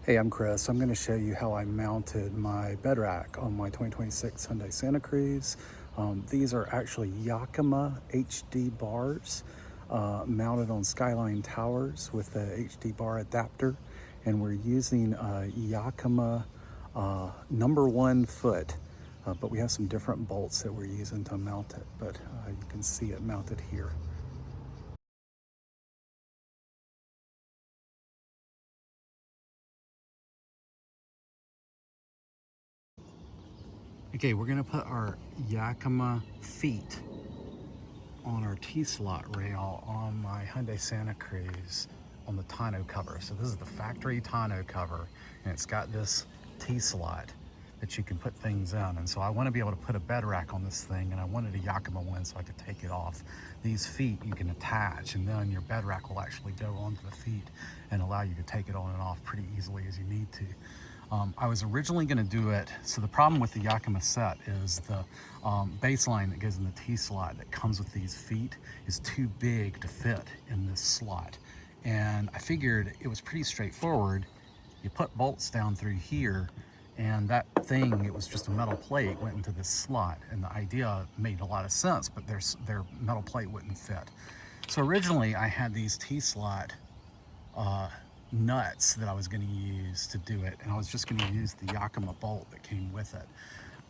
Hey, I'm Chris. I'm going to show you how I mounted my bed rack on my 2026 Hyundai Santa Cruz. These are actually Yakima HD bars mounted on Skyline towers with the HD bar adapter, and we're using Yakima #1 foot, but we have some different bolts that we're using to mount it, but you can see it mounted here. Okay, we're gonna put our Yakima feet on our T-slot rail on my Hyundai Santa Cruz on the tonneau cover. So this is the factory tonneau cover, and it's got this T-slot that you can put things in. And so I want to be able to put a bed rack on this thing, and I wanted a Yakima one so I could take it off. These feet you can attach, and then your bed rack will actually go onto the feet and allow you to take it on and off pretty easily as you need to. I was originally going to do it, so the problem with the Yakima set is the baseline that goes in the T-slot that comes with these feet is too big to fit in this slot. And I figured it was pretty straightforward. You put bolts down through here, and that thing, it was just a metal plate, went into this slot. And the idea made a lot of sense, but their metal plate wouldn't fit. So originally I had these T-slot nuts that I was going to use to do it, and I was just going to use the Yakima bolt that came with it.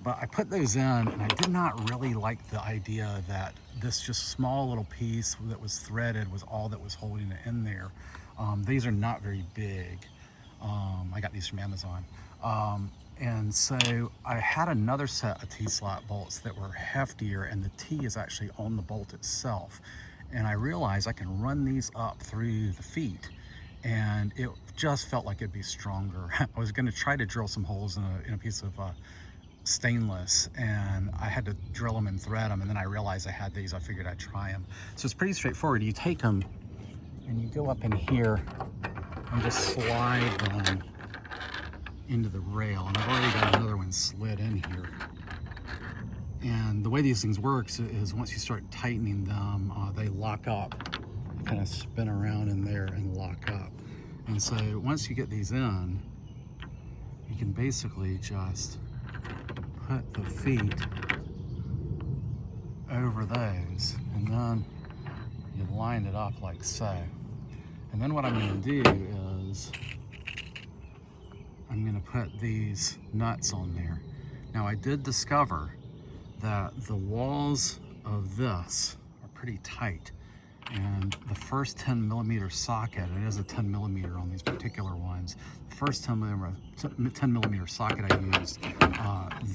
But I put those in, and I did not really like the idea that this just small little piece that was threaded was all that was holding it in there. These are not very big. I got these from Amazon. And so I had another set of T-slot bolts that were heftier, and the T is actually on the bolt itself. And I realized I can run these up through the feet, and it just felt like it'd be stronger. I was going to try to drill some holes in a piece of stainless, and I had to drill them and thread them, and then I realized I had these. I figured I'd try them. So it's pretty straightforward. You take them and you go up in here and just slide them into the rail, and I've already got another one slid in here. And the way these things works is once you start tightening them, they lock up. They kind of spin around in there and lock up. And so once you get these in, you can basically just put the feet over those, and then you line it up like so. And then what I'm going to do is I'm going to put these nuts on there. Now I did discover that the walls of this are pretty tight, and the first 10mm socket, it is a 10mm on these particular ones, the first 10mm socket I used,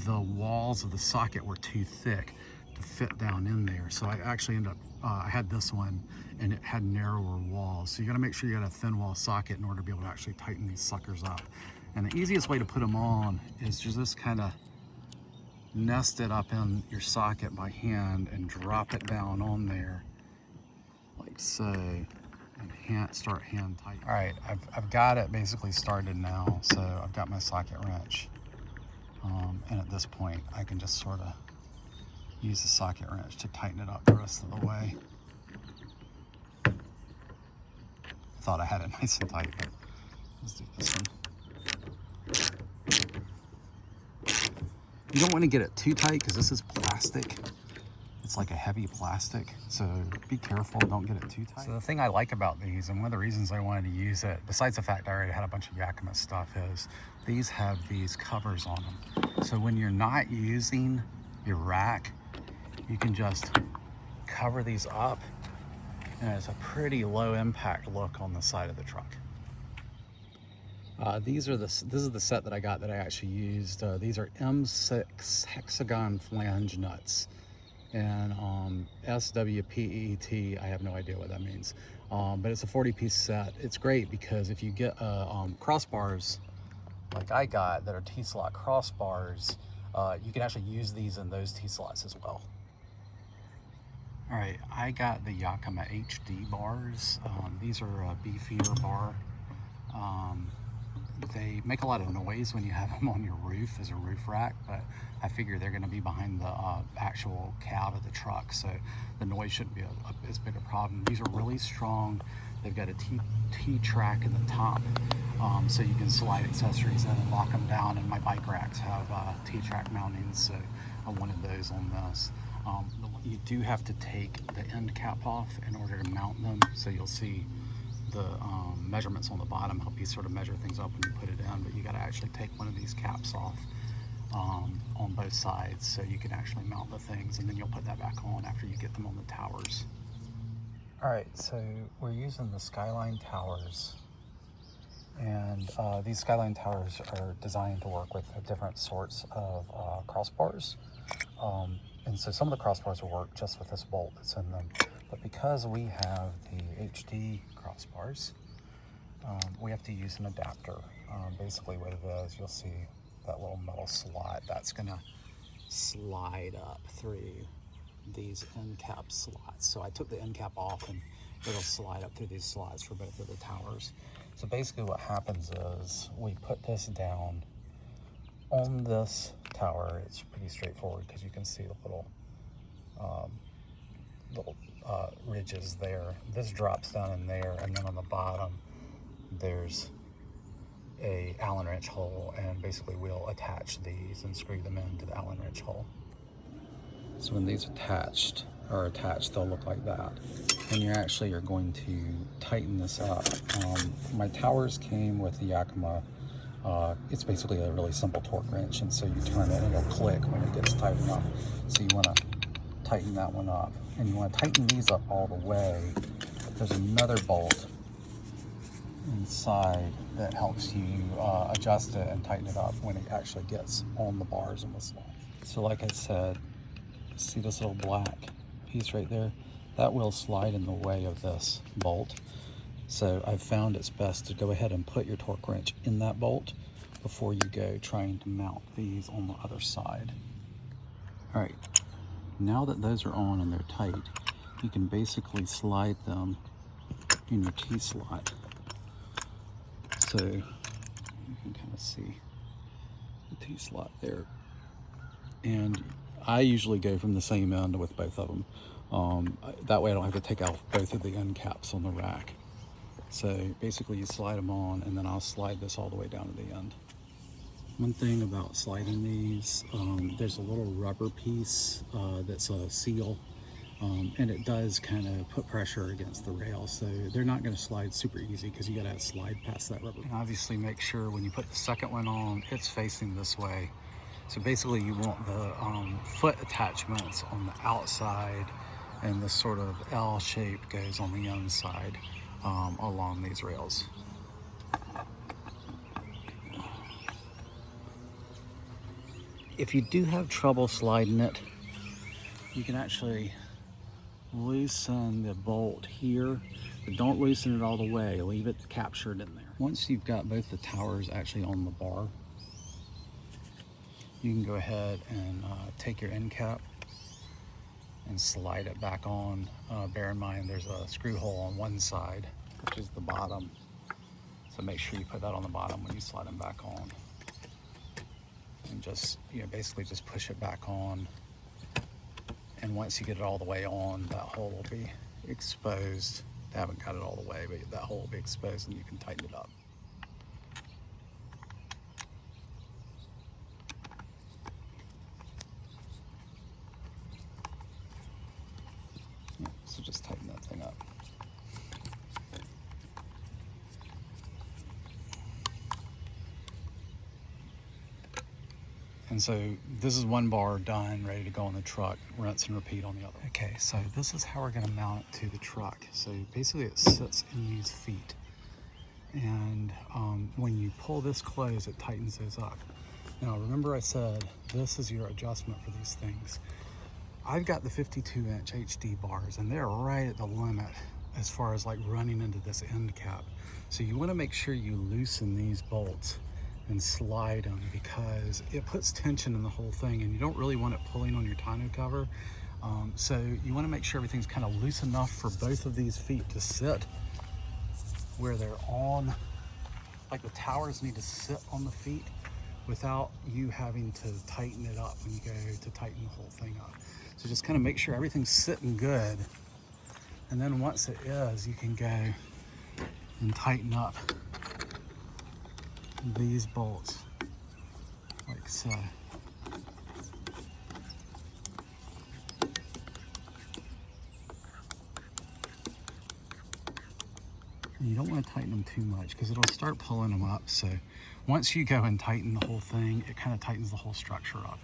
the walls of the socket were too thick to fit down in there. So I actually ended up, I had this one and it had narrower walls. So you gotta make sure you got a thin wall socket in order to be able to actually tighten these suckers up. And the easiest way to put them on is just kind of nest it up in your socket by hand and drop it down on there like so, and start hand tight. All right, I've got it basically started now. So I've got my socket wrench, and at this point I can just sort of use the socket wrench to tighten it up the rest of the way. Thought I had it nice and tight, but let's do this one. You don't want to get it too tight because this is plastic. It's like a heavy plastic, so be careful, don't get it too tight. So the thing I like about these, and one of the reasons I wanted to use it, besides the fact I already had a bunch of Yakima stuff, is these have these covers on them. So when you're not using your rack, you can just cover these up, and it's a pretty low impact look on the side of the truck. This is the set that I got that I actually used. These are M6 hexagon flange nuts, and SWPET, I have no idea what that means, but it's a 40-piece set. It's great because if you get crossbars like I got that are T-slot crossbars, you can actually use these in those T-slots as well. All right, I got the Yakima HD bars. These are a beefier bar. They make a lot of noise when you have them on your roof as a roof rack, but I figure they're going to be behind the actual cab of the truck, so the noise shouldn't be as big a problem. These are really strong. They've got a T-track in the top. So you can slide accessories in and lock them down. And my bike racks have T-track mountings, so I wanted those on this. You do have to take the end cap off in order to mount them, so you'll see the measurements on the bottom help you sort of measure things up when you put it in, but you got to actually take one of these caps off on both sides so you can actually mount the things, and then you'll put that back on after you get them on the towers. Alright, so we're using the Skyline towers, and these Skyline towers are designed to work with different sorts of crossbars. And so some of the crossbars will work just with this bolt that's in them. But because we have the HD crossbars, we have to use an adapter. Basically what it is, you'll see that little metal slot that's gonna slide up through these end cap slots. So I took the end cap off and it'll slide up through these slots for both of the towers. So basically what happens is we put this down on this tower. It's pretty straightforward because you can see the little ridges there. This drops down in there, and then on the bottom there's a Allen wrench hole, and basically we'll attach these and screw them into the Allen wrench hole. So when these are attached, they'll look like that. And you actually are going to tighten this up. My towers came with the Yakima. It's basically a really simple torque wrench, and so you turn it and it'll click when it gets tight enough. So you want to tighten that one up, and you want to tighten these up all the way. There's another bolt inside that helps you adjust it and tighten it up when it actually gets on the bars on the slot. So like I said, see this little black piece right there? That will slide in the way of this bolt. So I've found it's best to go ahead and put your torque wrench in that bolt before you go trying to mount these on the other side. All right, now that those are on and they're tight, you can basically slide them in your T-slot. So you can kind of see the T-slot there. And I usually go from the same end with both of them. That way I don't have to take out both of the end caps on the rack. So basically you slide them on, and then I'll slide this all the way down to the end. One thing about sliding these, there's a little rubber piece that's a seal, and it does kind of put pressure against the rail, so they're not going to slide super easy because you got to slide past that rubber. And obviously make sure when you put the second one on, it's facing this way. So basically you want the foot attachments on the outside, and this sort of L shape goes on the inside along these rails. If you do have trouble sliding it, you can actually loosen the bolt here, but don't loosen it all the way. Leave it captured in there. Once you've got both the towers actually on the bar, you can go ahead and take your end cap and slide it back on. Bear in mind there's a screw hole on one side, which is the bottom. So make sure you put that on the bottom when you slide them back on. And just, basically just push it back on. And once you get it all the way on, that hole will be exposed. I haven't got it all the way, but that hole will be exposed and you can tighten it up. So just tighten that thing up. And so this is one bar done, ready to go on the truck. Rinse and repeat on the other. Okay, so this is how we're gonna mount it to the truck. So basically it sits in these feet. And when you pull this closed, it tightens those up. Now remember I said, this is your adjustment for these things. I've got the 52-inch HD bars, and they're right at the limit as far as like running into this end cap. So you want to make sure you loosen these bolts and slide them, because it puts tension in the whole thing, and you don't really want it pulling on your tonneau cover. So you want to make sure everything's kind of loose enough for both of these feet to sit where they're on. Like the towers need to sit on the feet without you having to tighten it up when you go to tighten the whole thing up. So just kind of make sure everything's sitting good. And then once it is, you can go and tighten up these bolts like so. And you don't want to tighten them too much because it'll start pulling them up. So once you go and tighten the whole thing, it kind of tightens the whole structure up.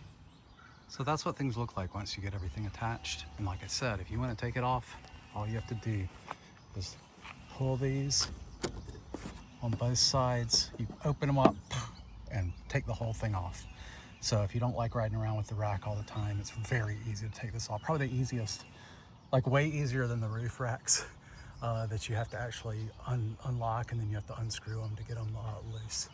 So that's what things look like once you get everything attached. And like I said, if you want to take it off, all you have to do is pull these on both sides. You open them up and take the whole thing off. So if you don't like riding around with the rack all the time, it's very easy to take this off. Probably the easiest, like way easier than the roof racks that you have to actually unlock, and then you have to unscrew them to get them loose.